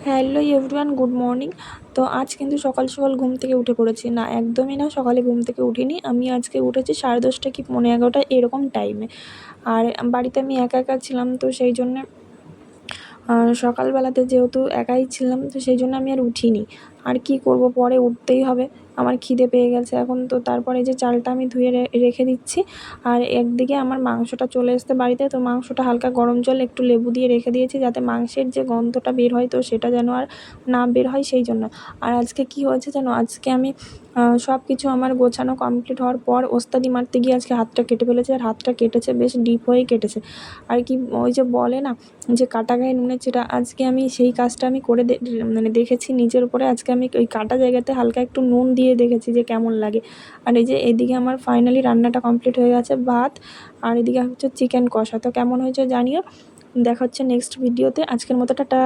Hello everyone, good morning. তো আজ কিন্তু সকাল সকাল ঘুম থেকে উঠে পড়েছি। না, একদমই না, সকালে ঘুম থেকে উঠিনি। আমি আজকে উঠেছি 10:30 কি 11:30 এরকম টাইমে। আর বাড়িতে আমি একা একা ছিলাম, তো সেই জন্যে সকালবেলাতে যেহেতু একাই ছিলাম, তো সেই জন্য আমি আর উঠিনি। আর কি করব, পরে উঠতেই হবে, আমার খিদে পেয়ে গেছে এখন। তো তারপরে যে চালটা আমি ধুয়ে রেখে দিচ্ছি। আর একদিকে আমার মাংসটা চলে এসছে বাড়িতে, তো মাংসটা হালকা গরম জল একটু লেবু দিয়ে রেখে দিয়েছি, যাতে মাংসের যে গন্ধটা বের হয় তো সেটা যেন আর না বের হয়, সেই জন্য। আর আজকে কি হয়েছে যেন, আজকে আমি সব কিছু আমার গোছানো কমপ্লিট হওয়ার পর ওস্তাদি মারতে গিয়ে আজকে হাতটা কেটে ফেলেছে। আর হাতটা কেটেছে, বেশ ডিপ হয়েই কেটেছে। আর কি, ওই যে বলে না যে কাটা গায়ে নুনের ছিটা, আজকে আমি সেই কাজটা আমি করে মানে দেখেছি নিজের উপরে। আজকে আমি ওই কাটা জায়গাতে হালকা একটু নুন দিয়ে দেখেছি যে কেমন লাগে। আর এই যে এদিকে আমার ফাইনালি রান্নাটা কমপ্লিট হয়ে গেছে, ভাত। আর এদিকে হচ্ছে চিকেন কষা। তো কেমন হয়েছে জানিও। দেখা হচ্ছে নেক্সট ভিডিওতে। আজকের মতো টাটা।